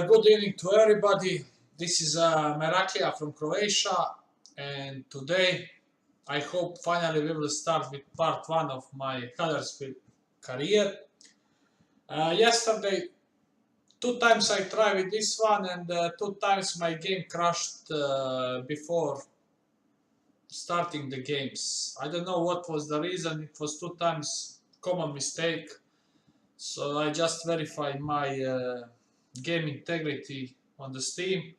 Good evening to everybody. This is Meraklia from Croatia, and today I hope finally we will start with part one of my Huddersfield career. Yesterday, two times I tried with this one, and two times my game crashed before starting the games. I don't know what was the reason. It was two times common mistake. So I just verified my game integrity on the Steam.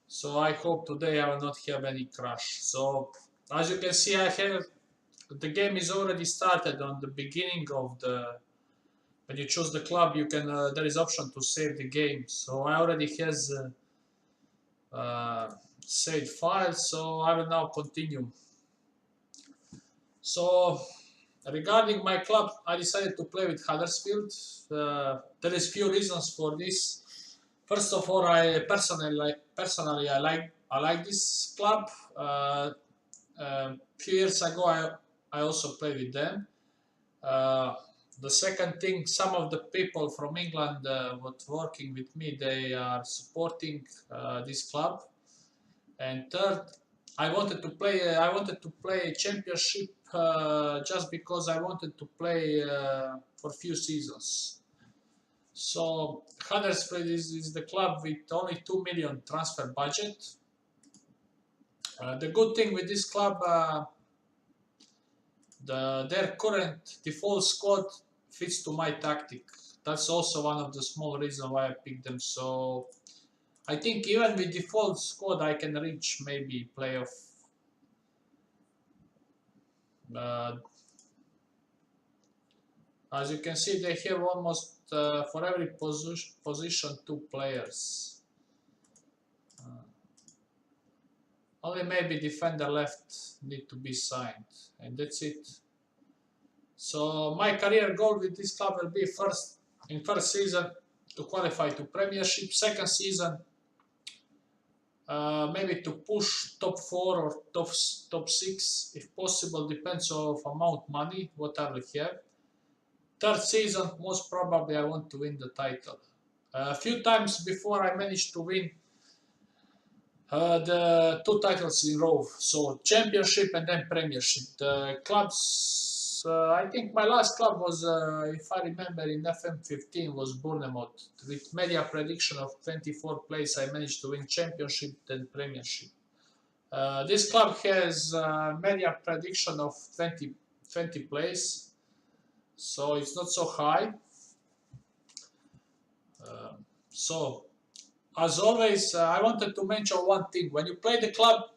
So I hope today I will not have any crash. So as you can see, I have the game is already started on the beginning of the. When you choose the club, you can there is option to save the game. So I already has saved file. So I will now continue. So regarding my club, I decided to play with Huddersfield. There is few reasons for this. First of all, I personally I like this club. Few years ago, I also played with them. Uh, the second thing, some of the people from England what working with me, they are supporting this club. And third, I wanted to play championship just because I wanted to play for few seasons. So Huddersfield is the club with only 2 million transfer budget. The good thing with this club, their current default squad fits to my tactic. That's also one of the small reasons why I picked them. So I think even with default squad, I can reach maybe playoff. Uh, as you can see, they have almost for every position two players. Only maybe defender left need to be signed, and that's it. So my career goal with this club will be first season to qualify to Premiership. Second season, maybe to push top 4 or top 6 if possible. Depends of amount money what I will have. Third season, most probably I want to win the title. A few times before I managed to win the two titles in row, so championship and then premiership. The clubs, I think my last club was, if I remember, in FM15 was Bournemouth. With media prediction of 24 plays, I managed to win championship then premiership. This club has media prediction of 20 plays, so it's not so high. So as always, I wanted to mention one thing. When you play the club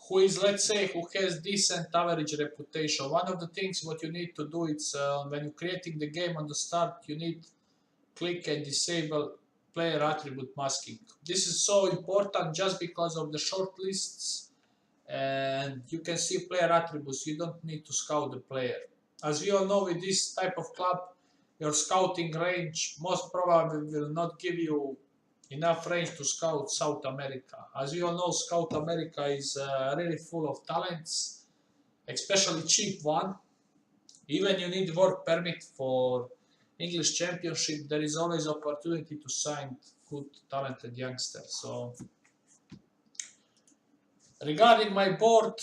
who is, let's say, who has decent average reputation, one of the things what you need to do is when you're creating the game on the start, you need click and disable player attribute masking. This is so important just because of the short lists, and you can see player attributes. You don't need to scout the player. As we all know, with this type of club, your scouting range most probably will not give you enough range to scout South America. As you all know, South America is really full of talents, especially cheap one. Even you need work permit for English Championship, there is always opportunity to sign good talented youngsters. So regarding my board,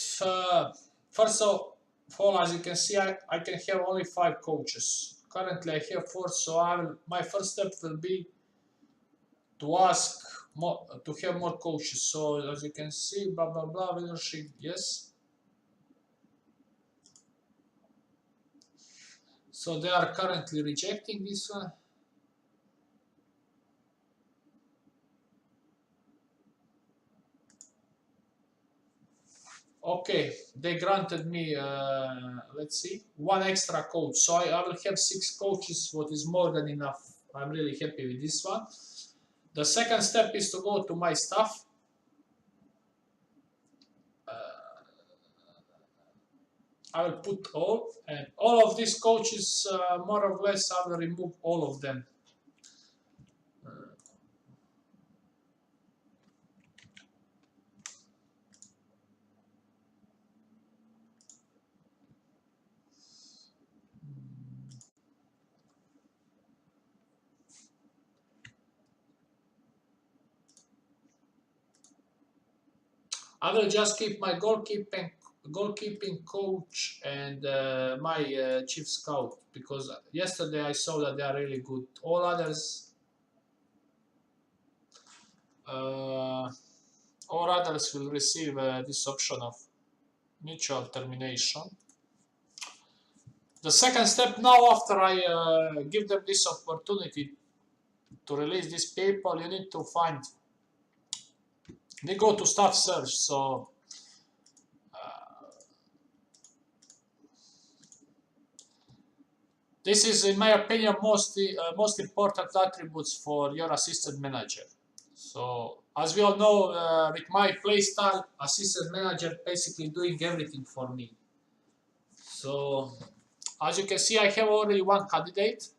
first of all, as you can see, I can have only 5 coaches. Currently, I have 4, so my first step will be to ask more, to have more coaches. So as you can see, blah blah blah, leadership, yes. So they are currently rejecting this one. Okay, they granted me, let's see, 1 extra coach. So I will have 6 coaches, what is more than enough. I'm really happy with this one. The second step is to go to my staff. I will put all, and all of these coaches, more or less, I will remove all of them. I will just keep my goalkeeping coach and my chief scout, because yesterday I saw that they are really good. All others, uh, all others will receive this option of mutual termination. The second step now, after I give them this opportunity to release these people, you need to find. They go to staff search, so this is, in my opinion, most important attributes for your assistant manager. So, as we all know, with my playstyle, assistant manager basically doing everything for me. So, as you can see, I have already one candidate.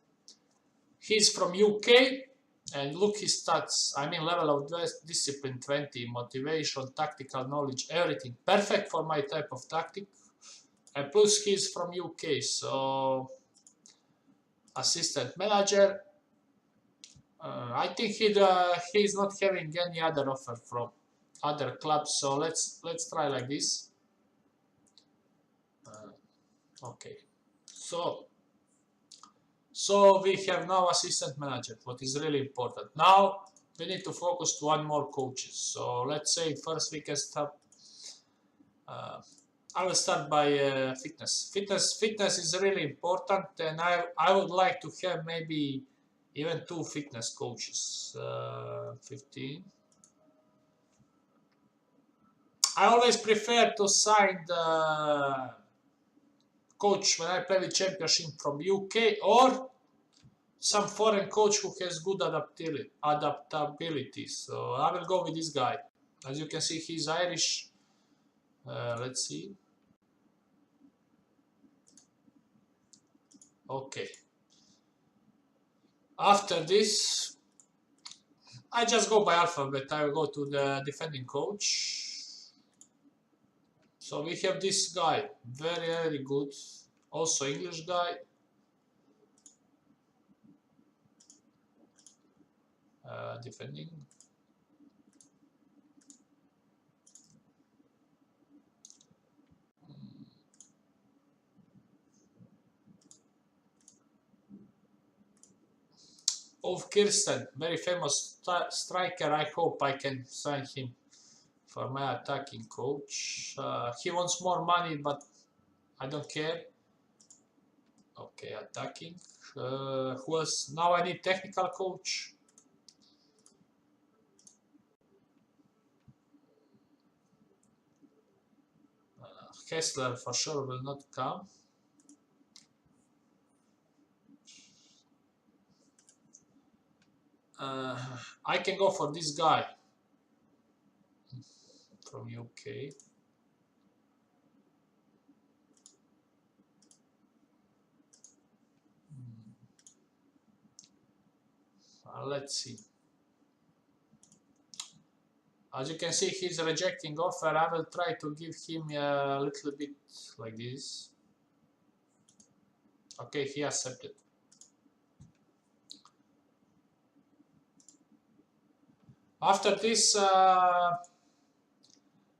He's from UK, and look his stats. I mean, level of discipline 20, motivation, tactical knowledge, everything. Perfect for my type of tactic. And plus, he's from UK, so assistant manager. I think he's not having any other offer from other clubs, so let's try like this. Okay, so we have now assistant manager, what is really important. Now we need to focus to one more coaches. So let's say first we can start. I will start by fitness. Fitness is really important, and I would like to have maybe even 2 fitness coaches. 15. I always prefer to sign the coach when I play with championship from UK, or some foreign coach who has good adaptability. So I will go with this guy. As you can see, he's Irish. Let's see. Okay. After this, I just go by alphabet. I will go to the defending coach. So we have this guy, very good. Also English guy. Defending. Of Kirsten, very famous striker. I hope I can sign him for my attacking coach. He wants more money, but I don't care. Okay, attacking. Who else? Now I need technical coach. Kessler for sure will not come. I can go for this guy from UK. Let's see. As you can see, he's rejecting offer. I will try to give him a little bit like this. Okay, he accepted. After this,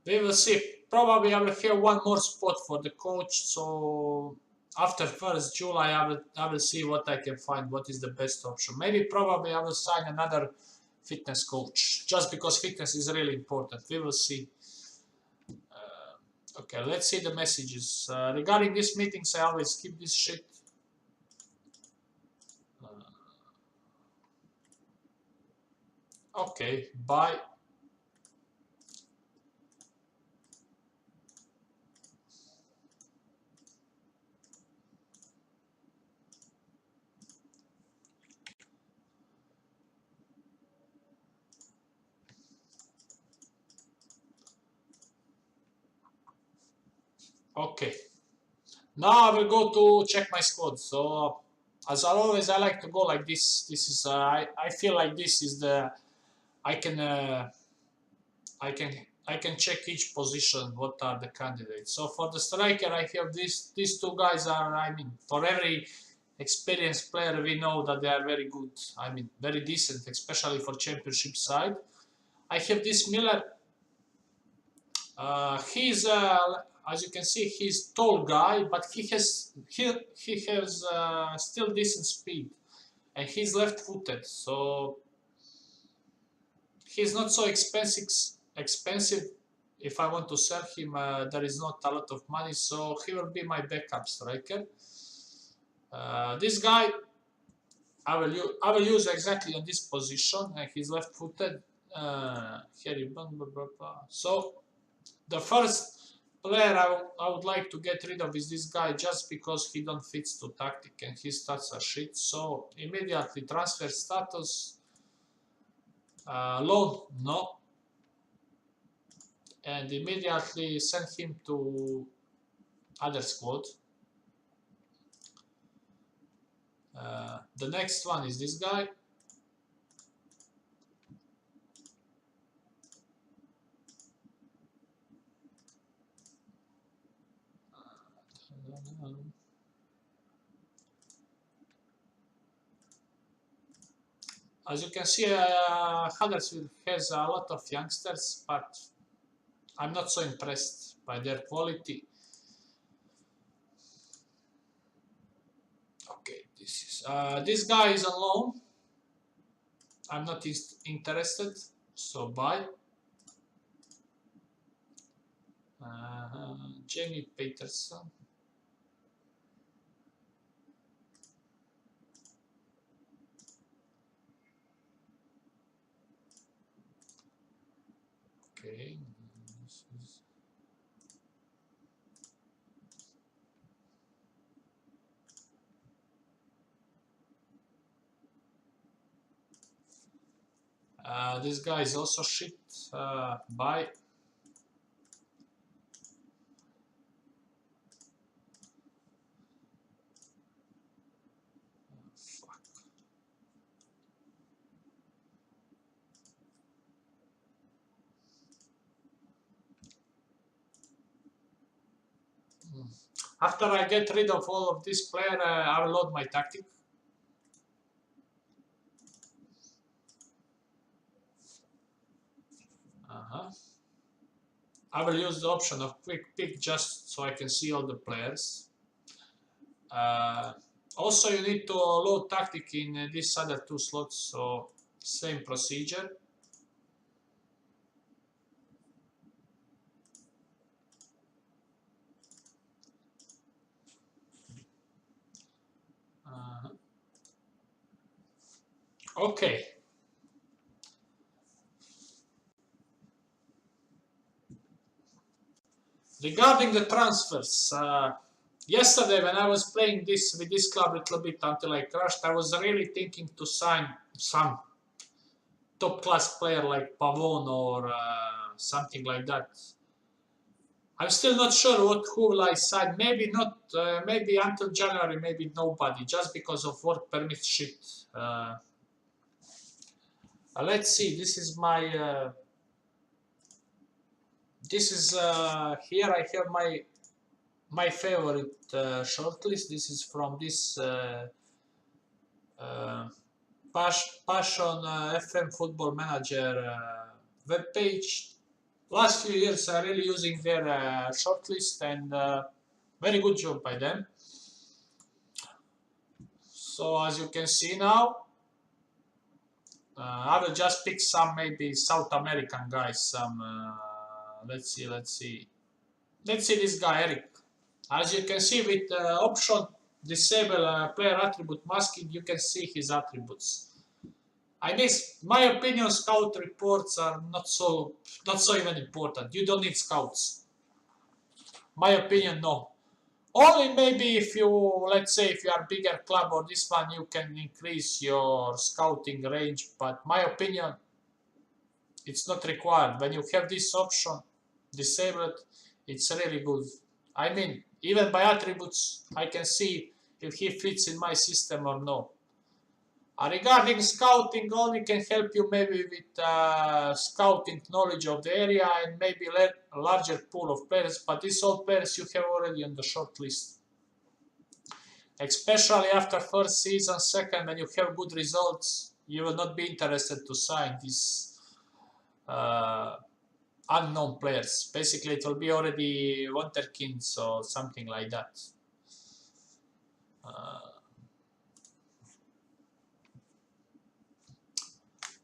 we will see. Probably I will have one more spot for the coach. So after 1st July, I will see what I can find. What is the best option? Maybe probably I will sign another fitness coach, just because fitness is really important. We will see. Okay, let's see the messages. Regarding these meetings, I always skip this shit. Okay, bye. Okay. Now I will go to check my squad. So as always, I like to go like this. This is I feel like this is the I can I can check each position. What are the candidates? So for the striker, I have these 2 guys are. I mean, for every experienced player, we know that they are very good. I mean, very decent, especially for championship side. I have this Miller. He's as you can see, he's tall guy, but he has still decent speed, and he's left-footed, so he's not so expensive. If I want to sell him, there is not a lot of money, so he will be my backup striker. This guy I will use exactly on this position, and he's left-footed. Here, blah, blah, blah, blah. So the first player I would like to get rid of is this guy, just because he don't fit to tactic and his stats are shit. So immediately transfer status, loan, no, and immediately send him to other squad. The next one is this guy. As you can see, Huddersfield has a lot of youngsters, but I'm not so impressed by their quality. Okay, this guy is on loan. I'm not interested, so bye. Jamie Peterson. Okay. This guy is also shit. Bye. Fuck. After I get rid of all of this player, I will load my tactic. I will use the option of quick pick just so I can see all the players. Also, you need to load tactic in these other two slots, so same procedure. Okay. Regarding the transfers, yesterday when I was playing this with this club a little bit until I crashed, I was really thinking to sign some top class player like Pavon or something like that. I'm still not sure who will I sign. Maybe not. Maybe until January. Maybe nobody. Just because of work permit shit. Let's see. This is my. This is here. I have my favorite shortlist. This is from this Passion FM Football Manager webpage. Last few years, I'm really using their shortlist, and very good job by them. So as you can see now, I will just pick some maybe South American guys. Some let's see this guy Eric. As you can see with option disable player attribute masking, you can see his attributes. I mean, my opinion, scout reports are not so even important. You don't need scouts. My opinion, no. Only maybe if you, let's say, if you are a bigger club or this one, you can increase your scouting range. But my opinion, it's not required. When you have this option disabled, it's really good. I mean, even by attributes, I can see if he fits in my system or no. Regarding scouting, only can help you maybe with scouting knowledge of the area and maybe a larger pool of players, but these all players you have already on the short list. Especially after first season, second, when you have good results, you will not be interested to sign these unknown players. Basically, it will be already Wonderkins or something like that.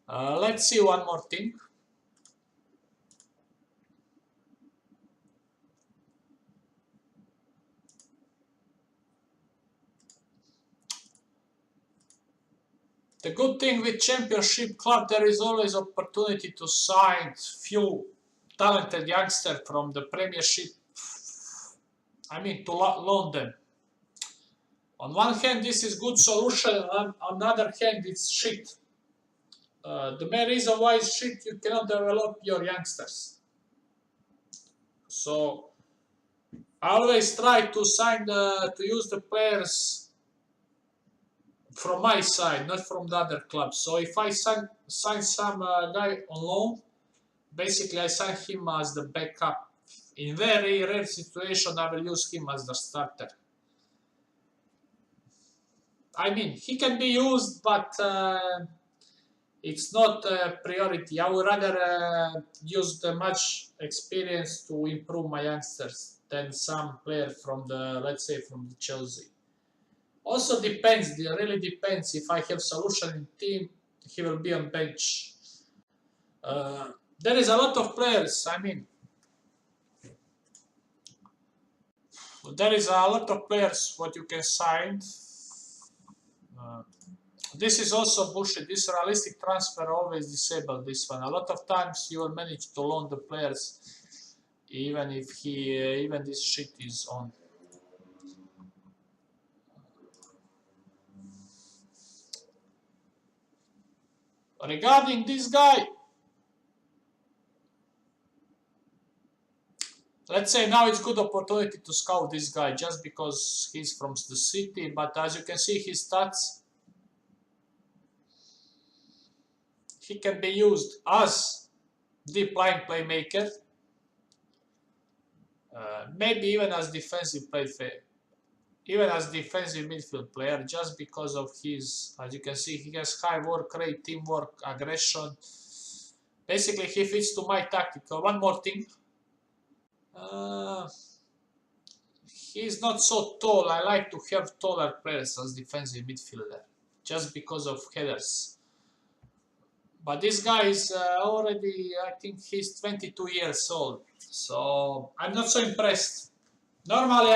Let's see one more thing. The good thing with Championship Club, there is always opportunity to sign few talented youngsters from the Premiership. I mean, to loan them. On one hand, this is good solution. On the other hand, it's shit. The main reason why it's shit, you cannot develop your youngsters. So I always try to sign to use the players from my side, not from the other clubs. So if I sign some guy on loan, basically I sign him as the backup. In very rare situation, I will use him as the starter. I mean, he can be used, but it's not a priority. I would rather use the much experience to improve my youngsters than some player from the, let's say, from the Chelsea. Also depends, it really depends. If I have solution in team, he will be on bench. There is a lot of players, I mean, there is a lot of players what you can sign. This is also bullshit. This realistic transfer always disable this one. A lot of times you will manage to loan the players even if even this shit is on. Regarding this guy, let's say now it's good opportunity to scout this guy just because he's from the city, but as you can see his stats, he can be used as deep line playmaker, maybe even as defensive even as defensive midfield player, just because of his, as you can see, he has high work rate, teamwork, aggression. Basically, he fits to my tactic. One more thing. He's not so tall. I like to have taller players as defensive midfielder, just because of headers. But this guy is already, I think he's 22 years old. So I'm not so impressed. Normally,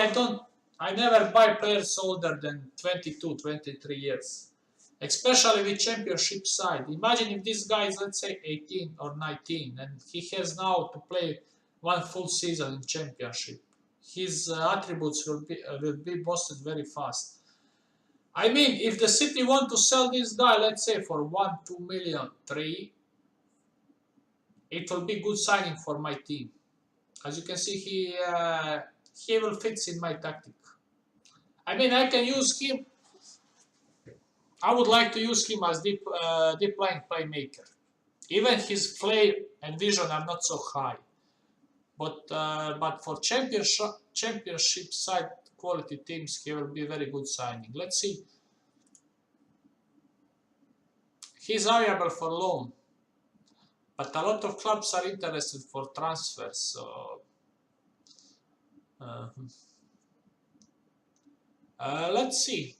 I never buy players older than 22, 23 years. Especially with championship side. Imagine if this guy is, let's say, 18 or 19 and he has now to play one full season in championship. His attributes will be boosted very fast. I mean, if the city want to sell this guy, let's say for 1, 2 million, 3, it will be good signing for my team. As you can see, he will fit in my tactic. I mean, I can use him. I would like to use him as deep line playmaker. Even his flair and vision are not so high. But for championship side quality teams, he will be very good signing. Let's see. He's available for loan, but a lot of clubs are interested for transfers. So let's see.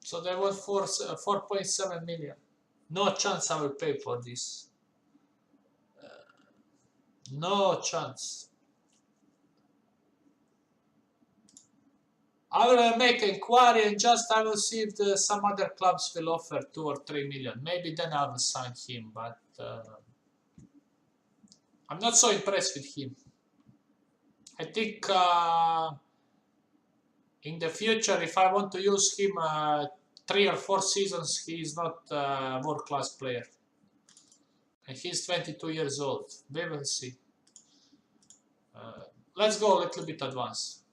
So they want 4.7 million. No chance I will pay for this. No chance. I will make inquiry and just I will see if some other clubs will offer 2 or 3 million. Maybe then I will sign him, but I'm not so impressed with him. I think in the future, if I want to use him 3 or 4 seasons, he is not a world-class player. And he's 22 years old. We will see. Let's go a little bit advanced.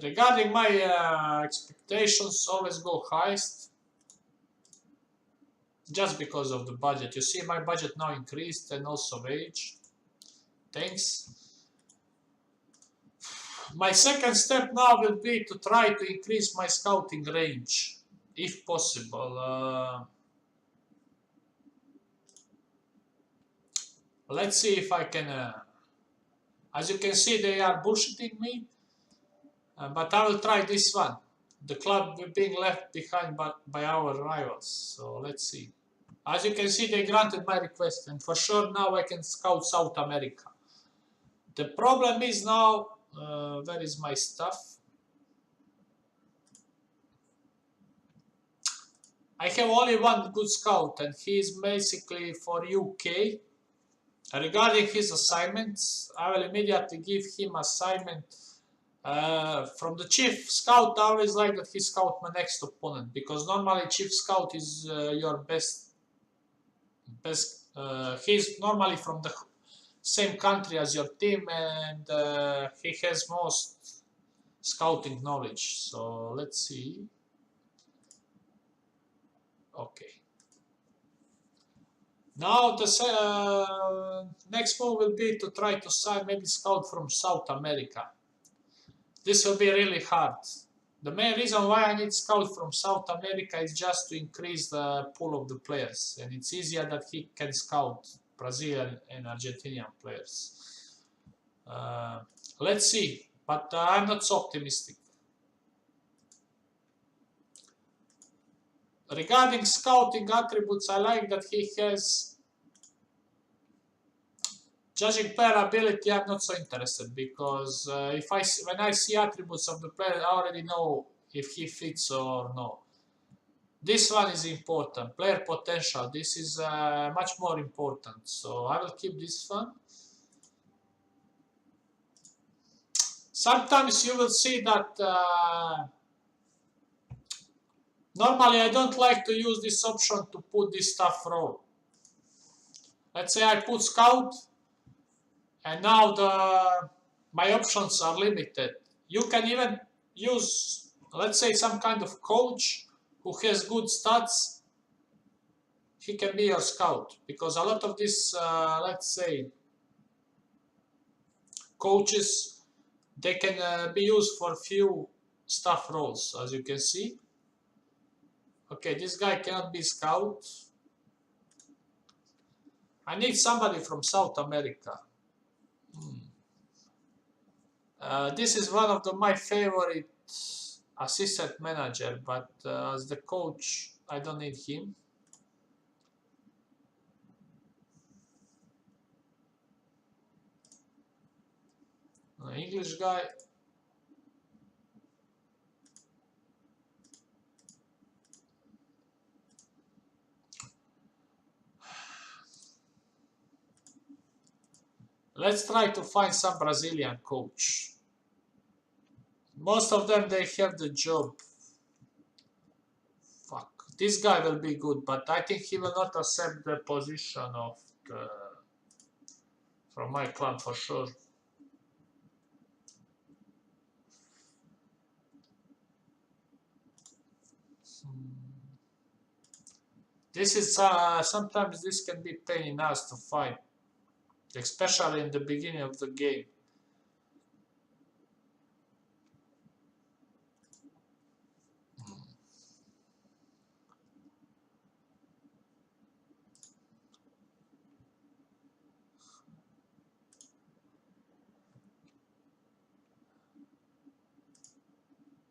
Regarding my expectations, always go highest. Just because of the budget. You see my budget now increased and also wage. Thanks. My second step now will be to try to increase my scouting range, if possible. Let's see if I can. As you can see, they are bullshitting me, but I will try this one. The club being left behind by our rivals. So let's see. As you can see, they granted my request, and for sure now I can scout South America. The problem is now, where is my stuff? I have only one good scout, and he is basically for UK. Regarding his assignments, I will immediately give him assignment. From the chief scout, I always like that he scout my next opponent, because normally chief scout is your best. He's normally from the same country as your team, and he has most scouting knowledge. So let's see. Okay. Now the next move will be to try to sign maybe scout from South America. This will be really hard. The main reason why I need scout from South America is just to increase the pool of the players, and it's easier that he can scout Brazilian and Argentinian players. Let's see, but I'm not so optimistic. Regarding scouting attributes, I like that he has judging player ability. I'm not so interested, because when I see attributes of the player, I already know if he fits or no. This one is important. Player potential. This is much more important. So I will keep this one. Sometimes you will see that normally I don't like to use this option to put this staff role. Let's say I put scout, and now my options are limited. You can even use, let's say, some kind of coach who has good stats. He can be your scout, because a lot of this, let's say, coaches, they can be used for few staff roles, as you can see. Okay, this guy cannot be scout. I need somebody from South America. This is one of my favorite assistant manager, but as the coach, I don't need him. English guy. Let's try to find some Brazilian coach. Most of them, they have the job. Fuck. This guy will be good, but I think he will not accept the position of from my club for sure. This is sometimes this can be pain in us to find, especially in the beginning of the game.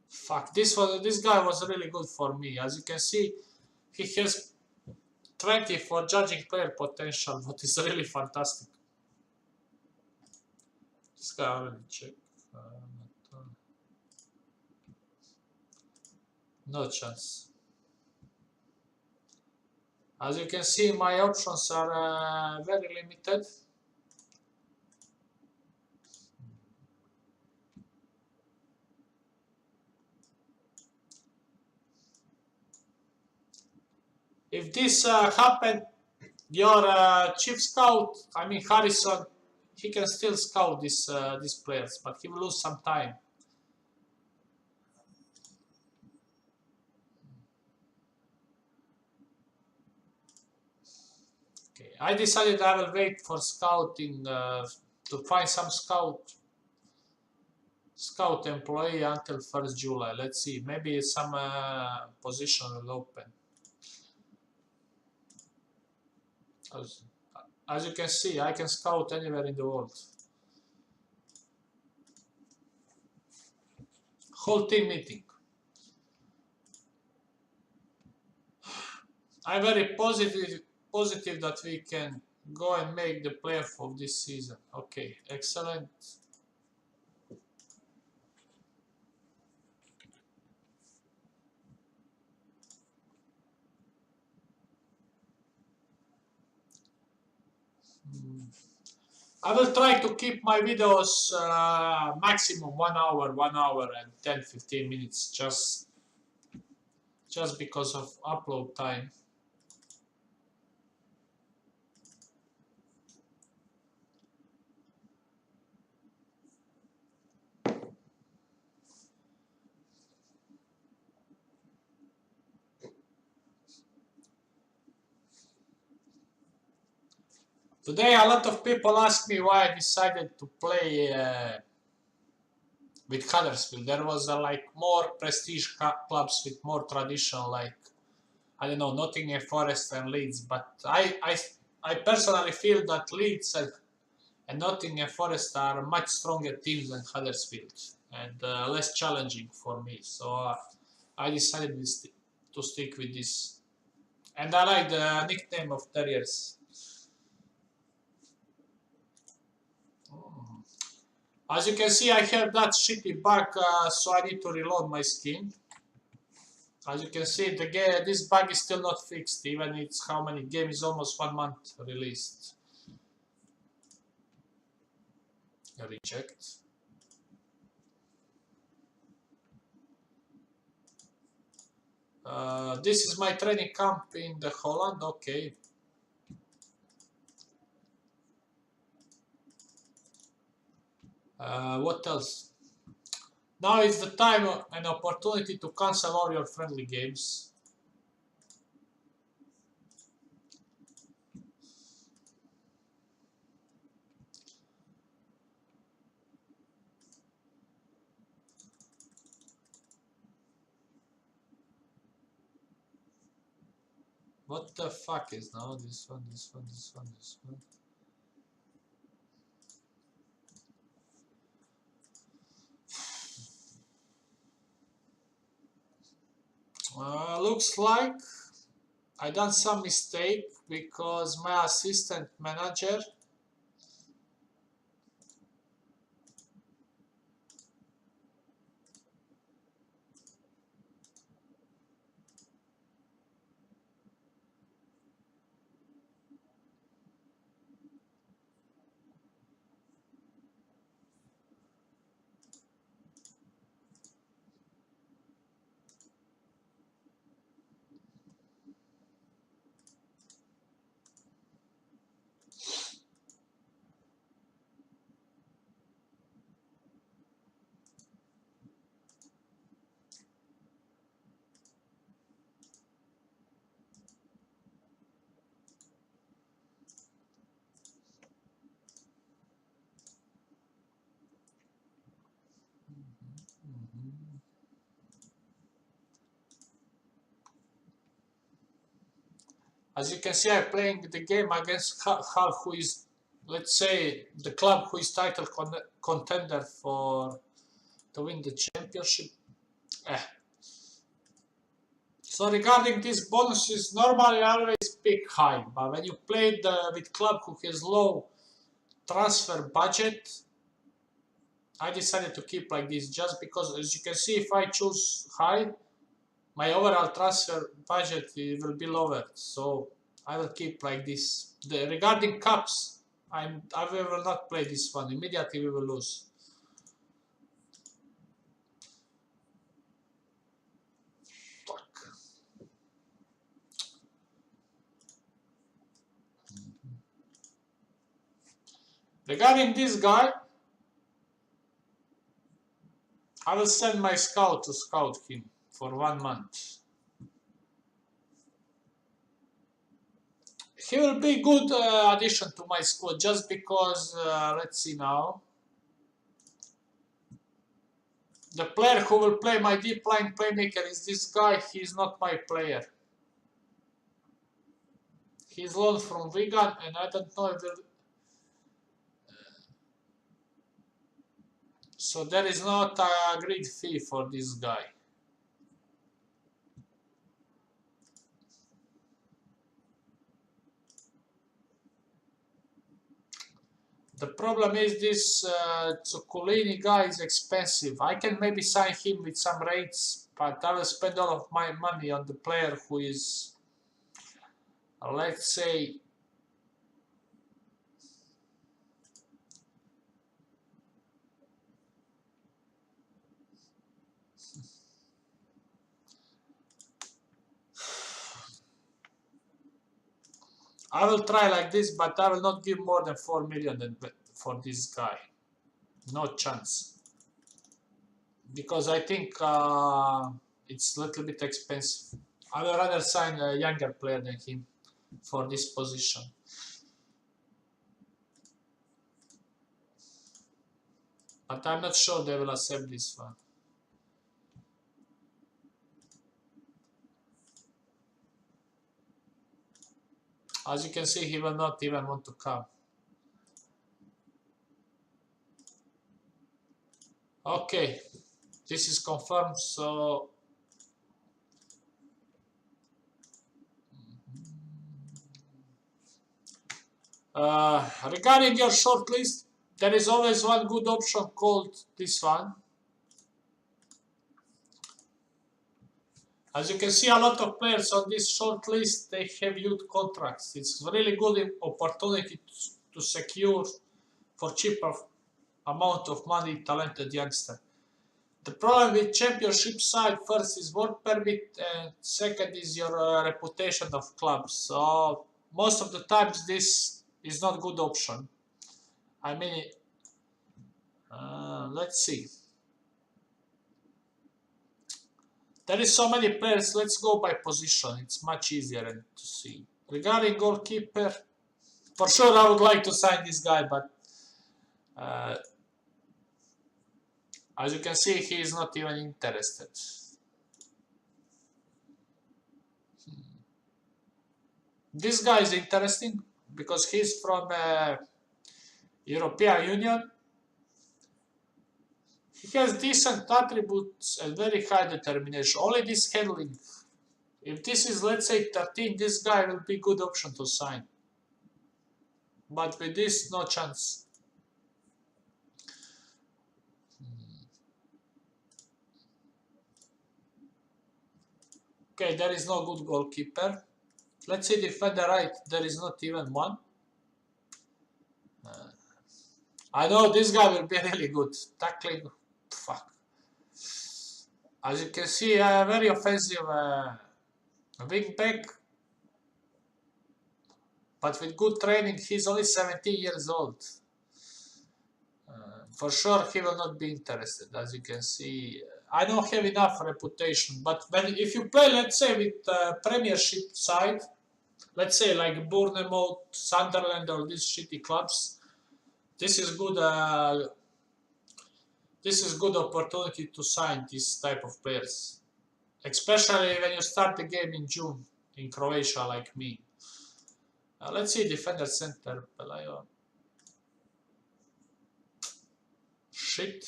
Fuck, this guy was really good for me. As you can see, he has 20 for judging player potential, what is really fantastic. This guy already checked. No chance. As you can see, my options are very limited. If this happened, your chief scout, I mean Harrison, he can still scout these players, but he will lose some time. Okay, I decided I will wait for scouting to find some scout Scout employee until 1st July. Let's see. Maybe some position will open. As you can see, I can scout anywhere in the world. Whole team meeting. I'm very positive that we can go and make the playoff of this season. Okay, excellent. I will try to keep my videos maximum 1 hour and 10-15 minutes, just because of upload time. Today a lot of people ask me why I decided to play with Huddersfield. There was like more prestige clubs with more tradition, like I don't know, Nottingham Forest and Leeds. But I personally feel that Leeds and Nottingham Forest are much stronger teams than Huddersfield and less challenging for me. So I decided to stick with this. And I like the nickname of Terriers. As you can see, I have that shitty bug, so I need to reload my skin. As you can see, this bug is still not fixed, even it's how many games, almost 1 month released. Reject. This is my training camp in the Holland, okay. What else? Now is the time and opportunity to cancel all your friendly games. What the fuck is now this one, this one, this one, this one? Looks like I done some mistake because my assistant manager as you can see, I'm playing the game against Hull, who is, let's say, the club who is title contender to win the championship. So regarding these bonuses, normally I always pick high, but when you play with club who has low transfer budget, I decided to keep like this just because, as you can see, if I choose high, my overall transfer budget will be lower, so I will keep like this. Regarding cups, I will not play this one. Immediately we will lose. Fuck. Regarding this guy, I will send my scout to scout him for 1 month. He will be good addition to my squad just because, let's see now. The player who will play my deep line playmaker is this guy. He's not my player. He's loaned from Wigan, and I don't know if so there is not a agreed fee for this guy. The problem is this Zuccolini guy is expensive. I can maybe sign him with some rates, but I will spend all of my money on the player who is, let's say, I will try like this, but I will not give more than 4 million for this guy. No chance. Because I think it's a little bit expensive. I will rather sign a younger player than him for this position. But I'm not sure they will accept this one. As you can see, he will not even want to come. Okay, this is confirmed, so regarding your shortlist, there is always one good option called this one. As you can see, a lot of players on this short list, they have youth contracts. It's a really good opportunity to secure for cheaper amount of money talented youngster. The problem with championship side, first is work permit, and second is your reputation of clubs. So most of the times this is not good option. I mean, let's see. There is so many players. Let's go by position. It's much easier to see. Regarding goalkeeper, for sure I would like to sign this guy, but as you can see, he is not even interested. This guy is interesting because he's from European Union. He has decent attributes and very high determination. Only this handling. If this is, let's say, 13, this guy will be a good option to sign. But with this, no chance. Okay, there is no good goalkeeper. Let's see defender right. There is not even one. I know this guy will be really good. Tackling, fuck. As you can see, a very offensive wing back. But with good training, he's only 17 years old. For sure, he will not be interested. As you can see, I don't have enough reputation. But if you play, let's say, with Premiership side, let's say like Bournemouth, Sunderland, or these shitty clubs, this is good. This is good opportunity to sign this type of players, especially when you start the game in June in Croatia, like me. Let's see defender center. Pelayo. Shit.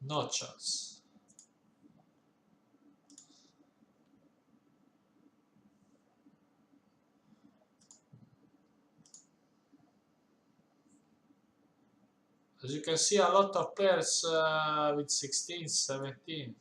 No chance. As you can see, a lot of players with 16, 17.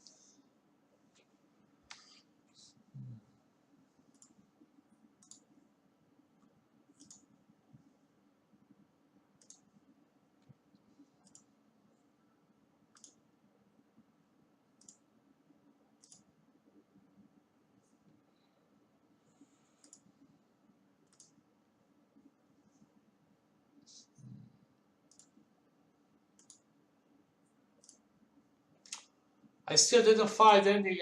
I still didn't find any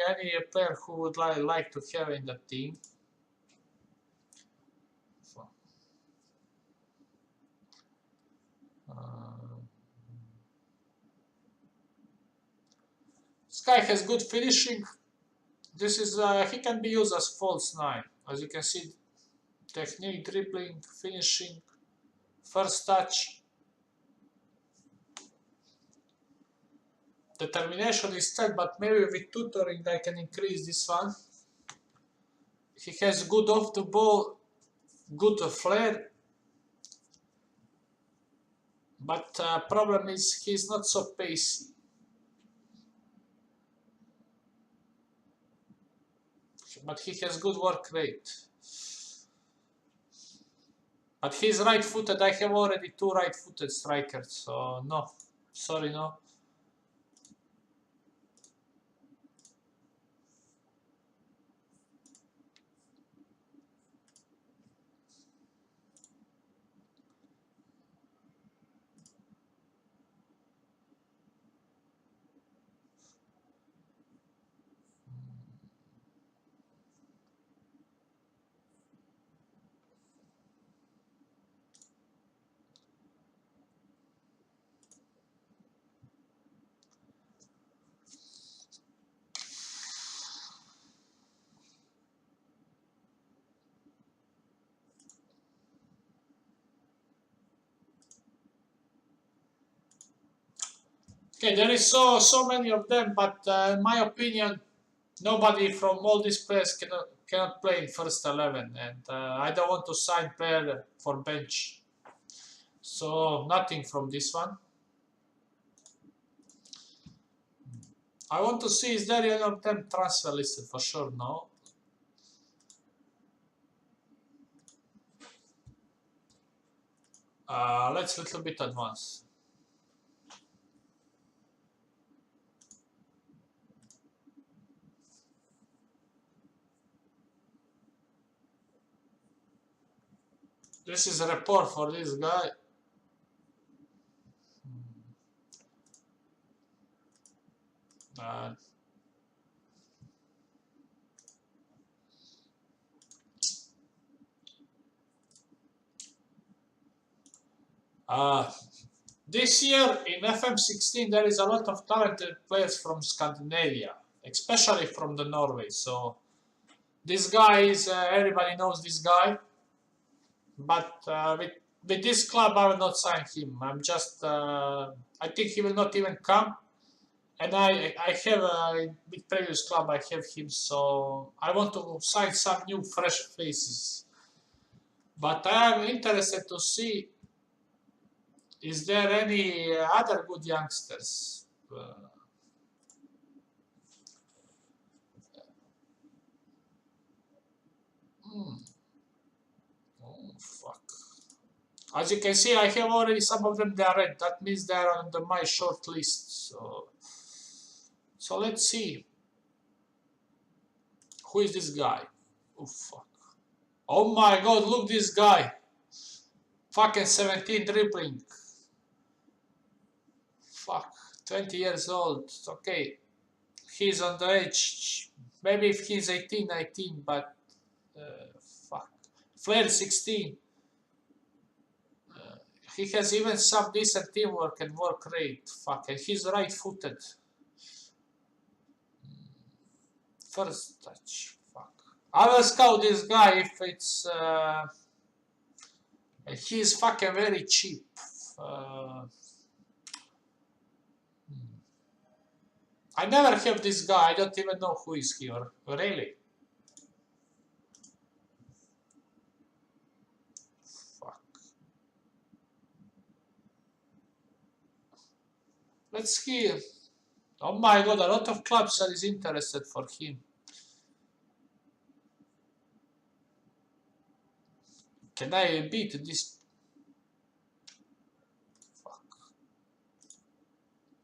player who would like to have in the team. guy has good finishing. This is he can be used as false 9. As you can see, technique, dribbling, finishing, first touch. Determination is 10, but maybe with tutoring I can increase this one. He has good off the ball, good flair. But problem is he's not so pacey. But he has good work rate. But he's right-footed. I have already 2 right-footed strikers, so no. Sorry, no. Okay, there is so many of them, but in my opinion, nobody from all these players cannot play in first 11, and I don't want to sign player for bench. So nothing from this one. I want to see, is there any of them transfer listed? For sure, no. Let's a little bit advance. This is a report for this guy. This year in FM16 there is a lot of talented players from Scandinavia, especially from the Norway. So this guy is everybody knows this guy, but with this club I will not sign him. I'm just I think he will not even come. And I have with previous club I have him, so I want to sign some new fresh faces. But I am interested to see, is there any other good youngsters? Oh fuck! As you can see, I have already some of them. They are red. That means they are on my short list. So let's see. Who is this guy? Oh fuck! Oh my god! Look this guy. Fucking 17 dribbling. Fuck. 20 years old. Okay. He's on the edge. Maybe if he's 18, 19, but fuck. Flair 16. He has even some decent teamwork and work rate. Fuck. And he's right-footed. First touch. Fuck. I will scout this guy if it's... he's fucking very cheap. I never have this guy. I don't even know who is here. Really? Fuck. Let's see. Oh my god, a lot of clubs are interested for him. Can I beat this? Fuck.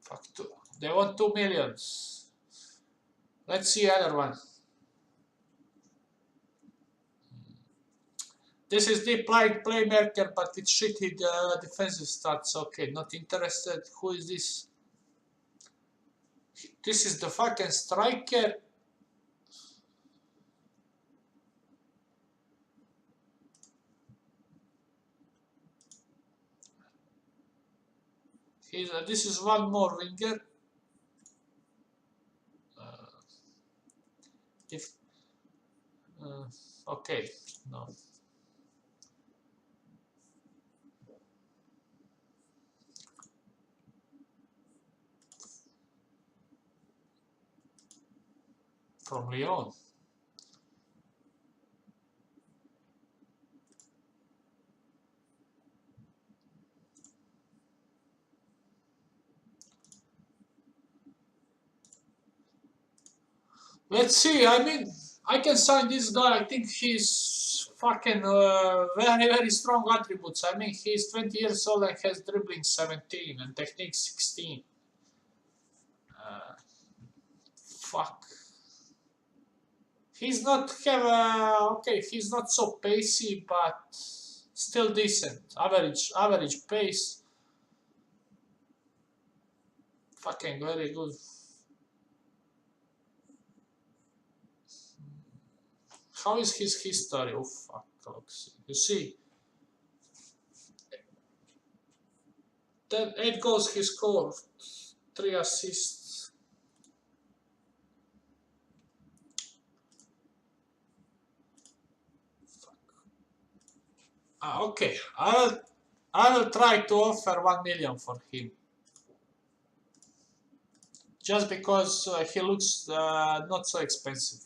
Fuck. They want 2 million. Let's see other one. This is deep line playmaker, but it's shitty defensive stats. Okay, not interested. Who is this? This is the fucking striker. This is one more winger. If okay, no. From Lyon. Let's see. I mean, I can sign this guy. I think he's fucking very, very strong attributes. I mean, he's 20 years old and has dribbling 17 and technique 16. Fuck. He's not okay. He's not so pacey, but still decent. Average pace. Fucking very good. How is his history? Oh fuck! You see, that 8 goals he scored, 3 assists. Okay, I'll try to offer 1 million for him, just because he looks not so expensive.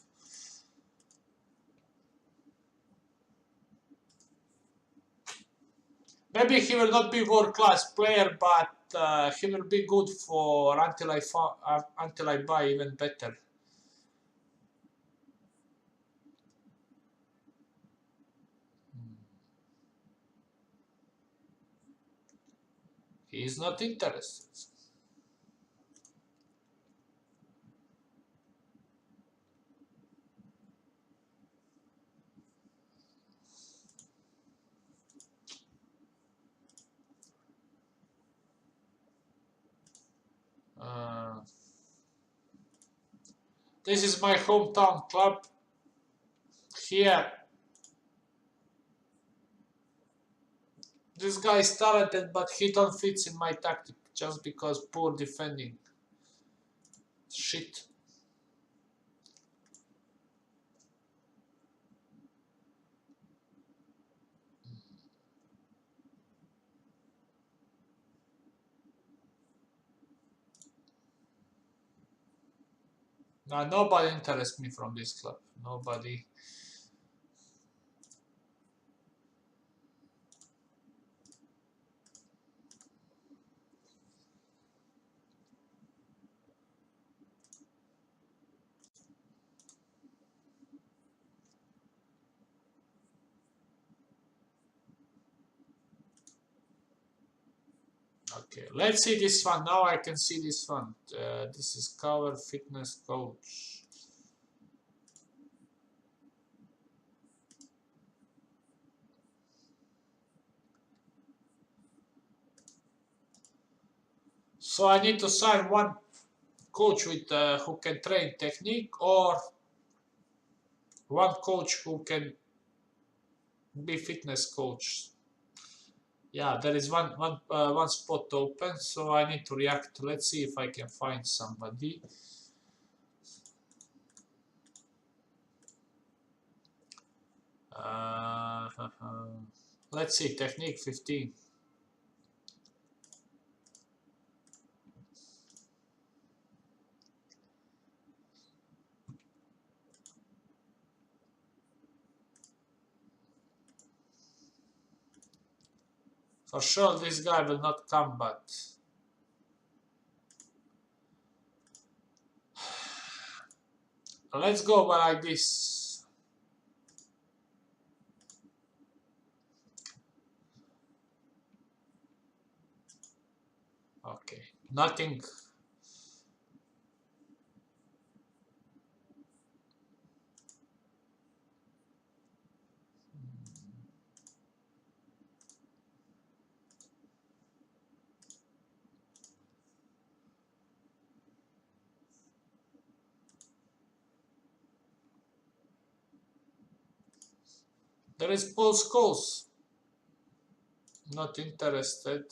Maybe he will not be world-class player, but he will be good for until I buy even better. He is not interested. This is my hometown club. Here, this guy is talented, but he don't fit in my tactic just because poor defending. Shit. Now, nobody interests me from this club. Nobody. Okay, let's see this one. Now I can see this one. This is cover fitness coach. So I need to sign one coach with who can train technique, or one coach who can be fitness coach. Yeah, there is one spot open, so I need to react. Let's see if I can find somebody. Let's see, technique 15. For sure, this guy will not come, but let's go like this. Okay, nothing. There is Paul Scholes. Not interested.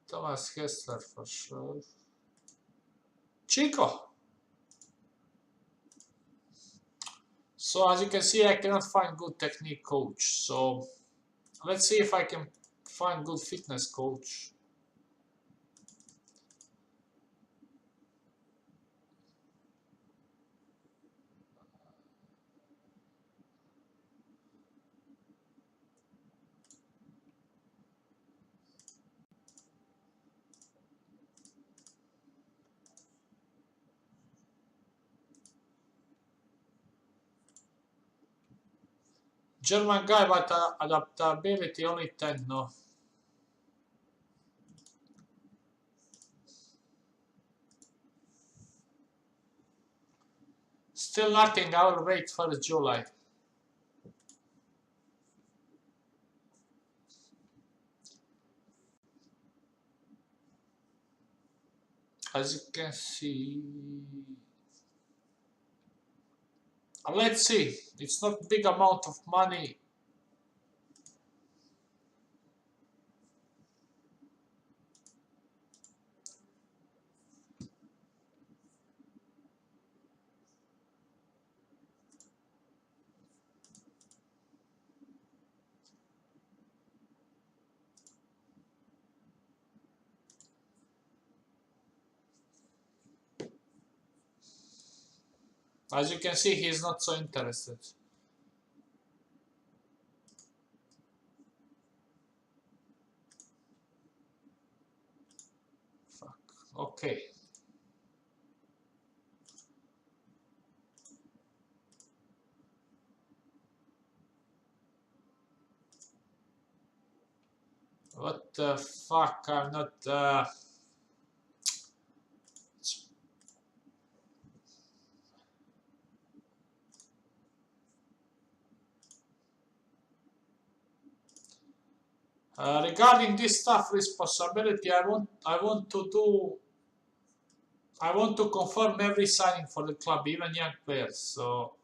Thomas Hessler for sure. Chico. So as you can see, I cannot find good technique coach. So let's see if I can find good fitness coach. German guy, but adaptability only 10, no. Still nothing, I will wait for July. As you can see, let's see, it's not big amount of money. As you can see, he is not so interested. Fuck. Okay. What the fuck? I'm not. Regarding this staff responsibility, I want to confirm every signing for the club, even young players. So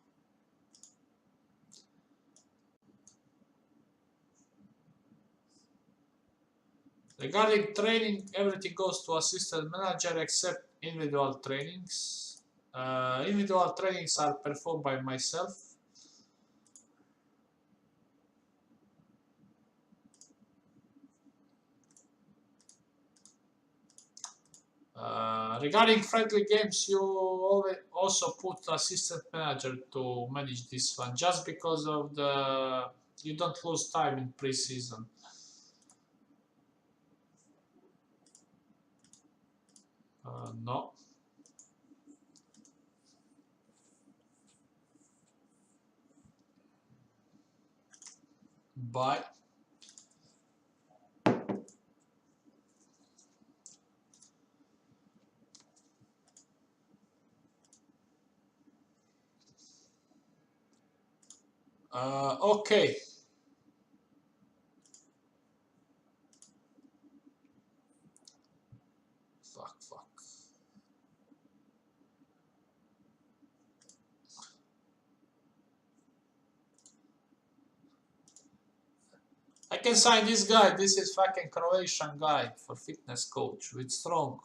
regarding training, everything goes to assistant manager except individual trainings. Individual trainings are performed by myself. Regarding friendly games, you also put assistant manager to manage this one, just because of you don't lose time in pre-season. No. Bye. Okay. Fuck. I can sign this guy. This is fucking Croatian guy for fitness coach with strong.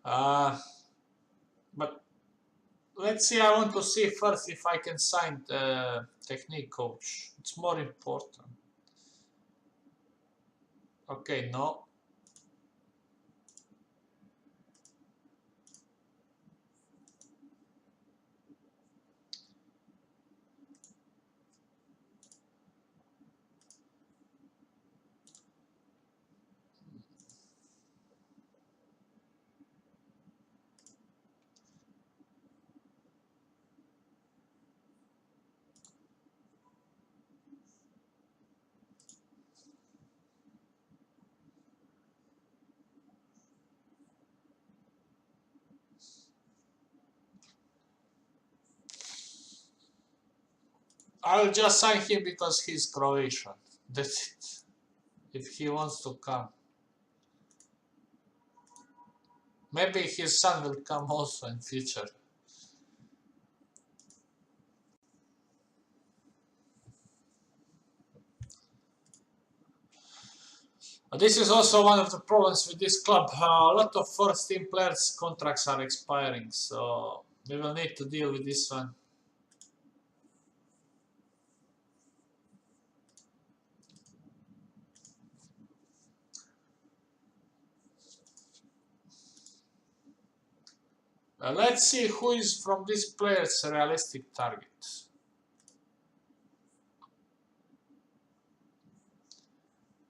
But let's see. I want to see first if I can sign the technique coach. It's more important. Okay, no. I'll just sign him because he's Croatian. That's it. If he wants to come. Maybe his son will come also in future. This is also one of the problems with this club. A lot of first team players' contracts are expiring, so we will need to deal with this one. Let's see who is from these players a realistic target.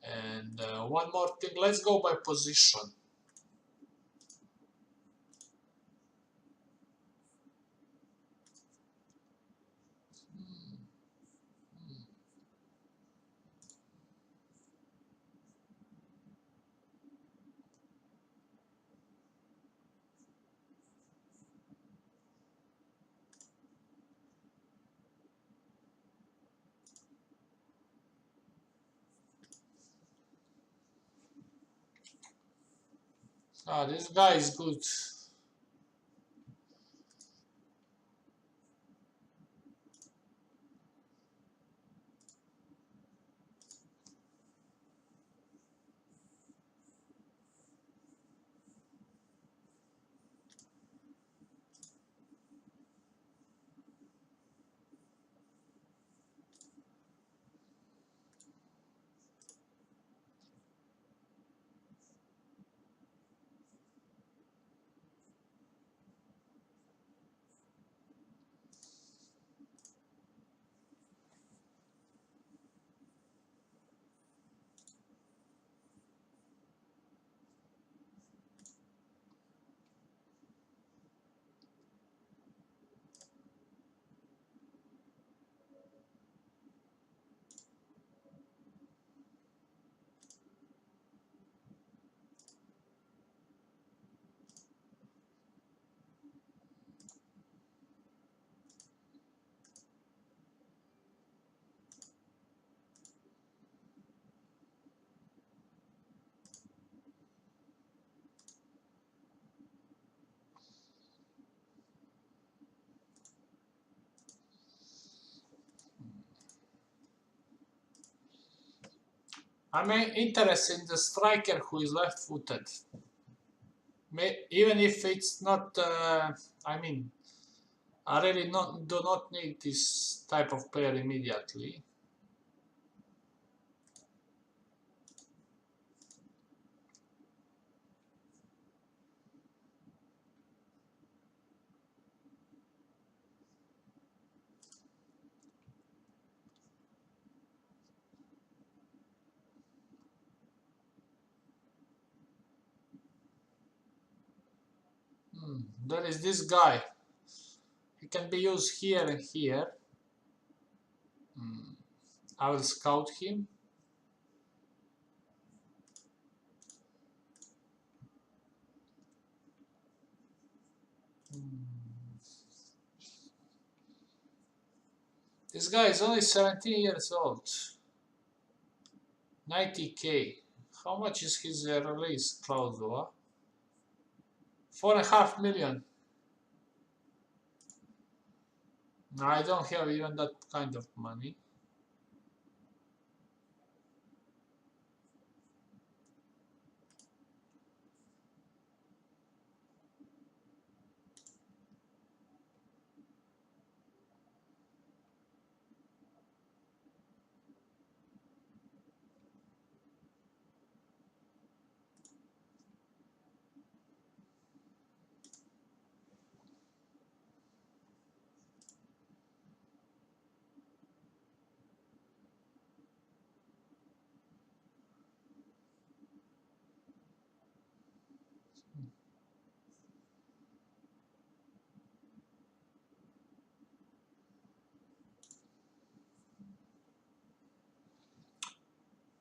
And one more thing, let's go by position. Ah, this guy is good. I'm interested in the striker who is left-footed. Even if it's not, I mean, I really do not need this type of player immediately. There is this guy. He can be used here and here. I will scout him. This guy is only 17 years old. 90k. How much is his release clause? 4.5 million. No, I don't have even that kind of money.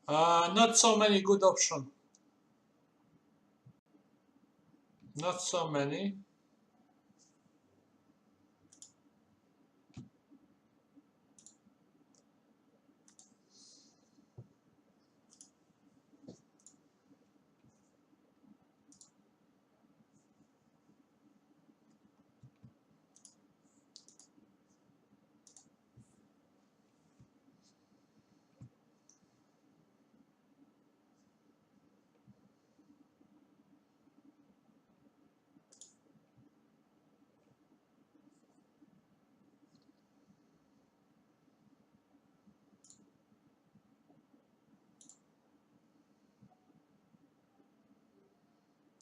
Not so many good options. Not so many.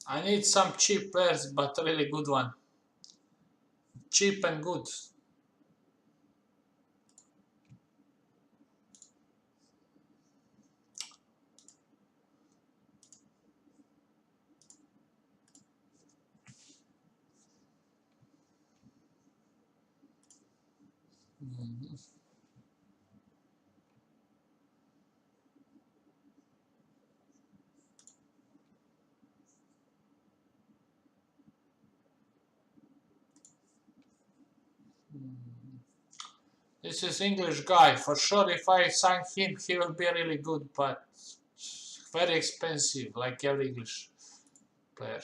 I need some cheap players, but really good one. cheap and good. This is English guy. For sure, if I sign him, he will be really good, but very expensive, like every English player.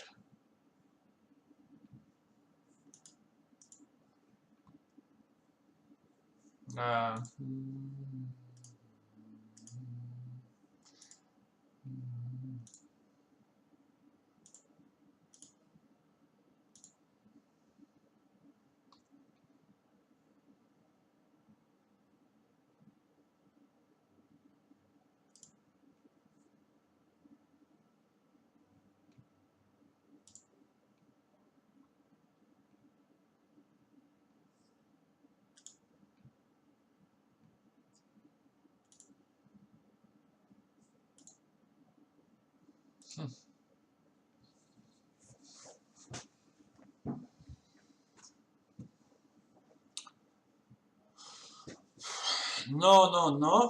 No, no, no.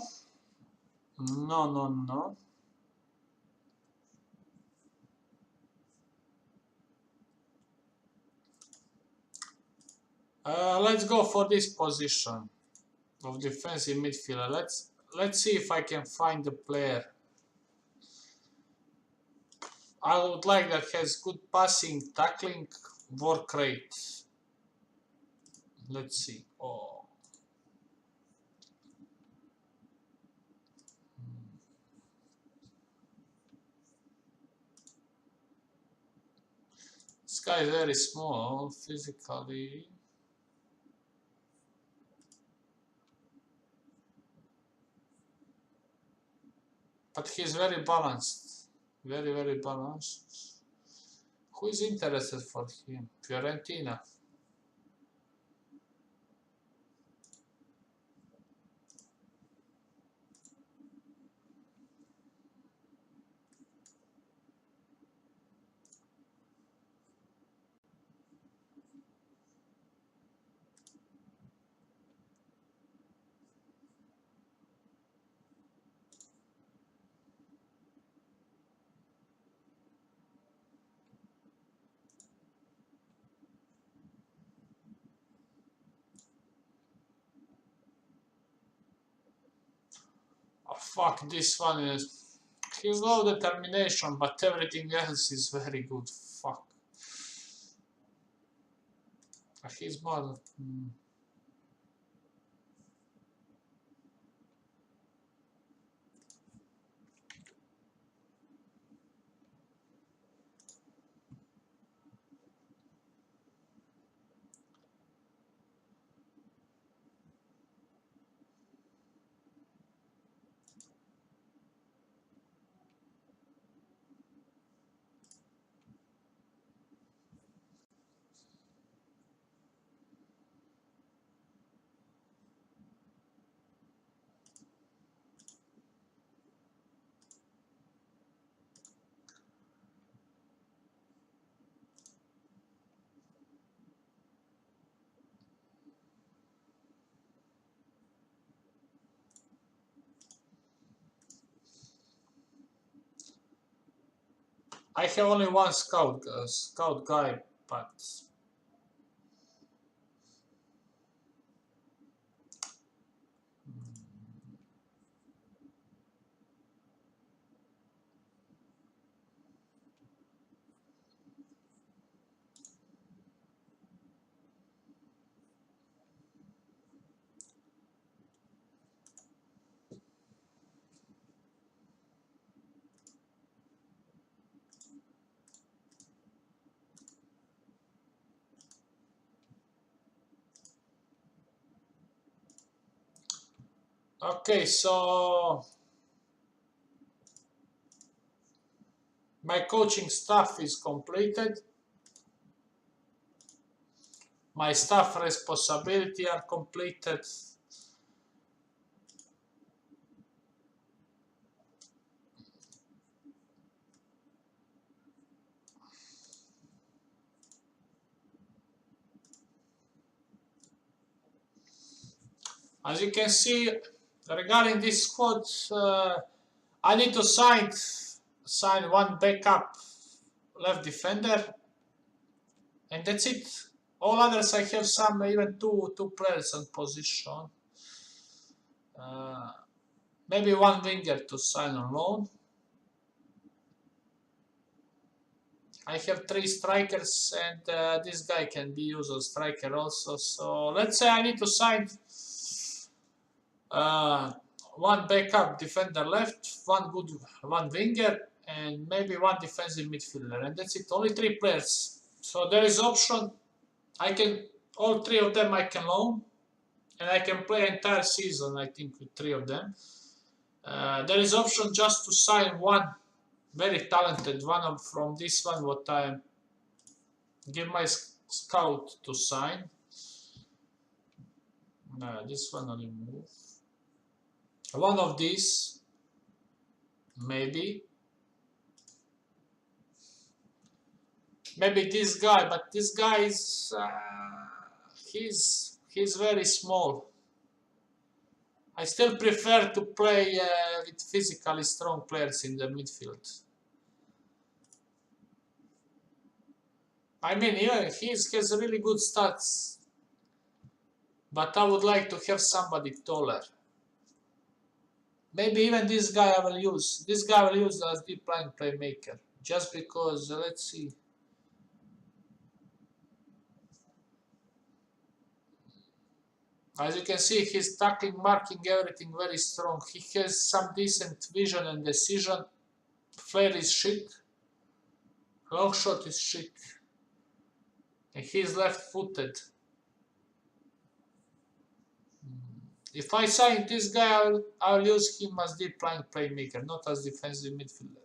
No, no, no. Let's go for this position of defensive midfielder. Let's see if I can find a player. I would like that has good passing, tackling, work rate. Let's see. Oh. This guy is very small physically. But he's very balanced. Very, very balanced. Who is interested for him? Fiorentina. Oh, fuck, this one is... He's low determination, but everything else is very good. Fuck. He's more... I have only one scout guy, but... Okay, so... My coaching staff is completed. My staff responsibility are completed. As you can see, regarding this squad, I need to sign one backup left defender, and that's it. All others I have some even two players on position. Maybe one winger to sign on loan. I have 3 strikers, and this guy can be used as striker also. So let's say I need to sign one backup defender left, one winger, and maybe one defensive midfielder, and that's it. Only 3 players. So there is option. All 3 of them I can loan, and I can play entire season. I think with 3 of them. There is option just to sign one very talented one from this one. What I give my scout to sign. This one I'll remove. One of these, maybe this guy, but this guy is he's very small. I still prefer to play with physically strong players in the midfield. I mean, yeah, he has really good stats, but I would like to have somebody taller. Maybe even this guy I will use. This guy I will use as deep line playmaker, just because. Let's see. As you can see, he's tackling, marking, everything very strong. He has some decent vision and decision. Flair is shit. Long shot is shit. And he's left-footed. If I sign this guy, I'll use him as deep line playmaker, not as defensive midfielder.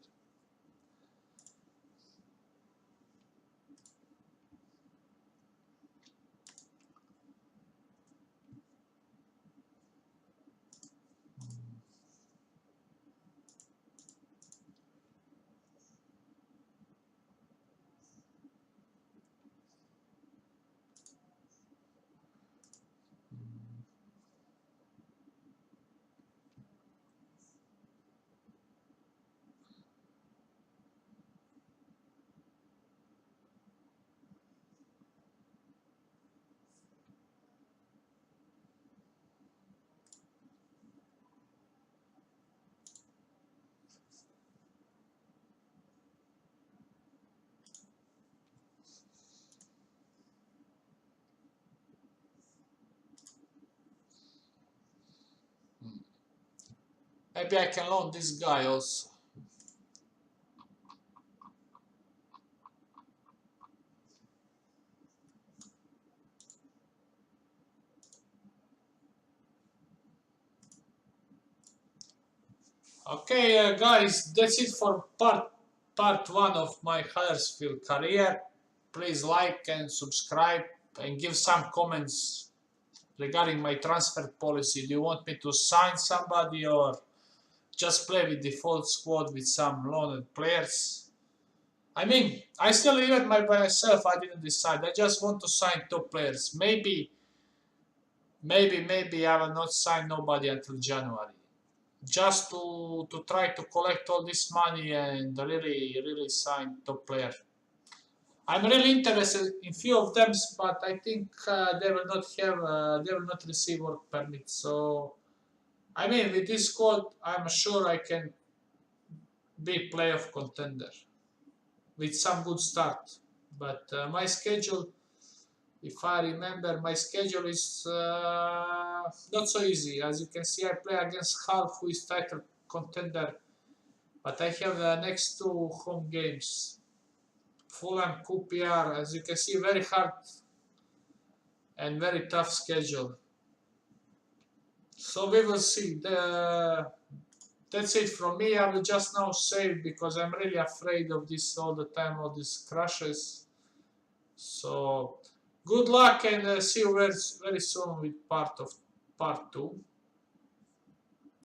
Maybe I can loan this guy also. Okay, guys, that's it for part 1 of my Huddersfield career. Please like and subscribe and give some comments regarding my transfer policy. Do you want me to sign somebody or just play with default squad with some loaned players? I mean, I still even by myself, I didn't decide. I just want to sign top players. Maybe I will not sign nobody until January. Just to try to collect all this money and really sign top player. I'm really interested in few of them, but I think they will not receive work permit. So, I mean, with this squad, I'm sure I can be playoff contender with some good start. But my schedule, if I remember, my schedule is not so easy. As you can see, I play against Hull, who is title contender, but I have the next 2 home games. Fulham, QPR, as you can see, very hard and very tough schedule. So we will see. That's it from me. I will just now save because I'm really afraid of this all the time, all these crashes. So Good luck and see you very, very soon with part 2.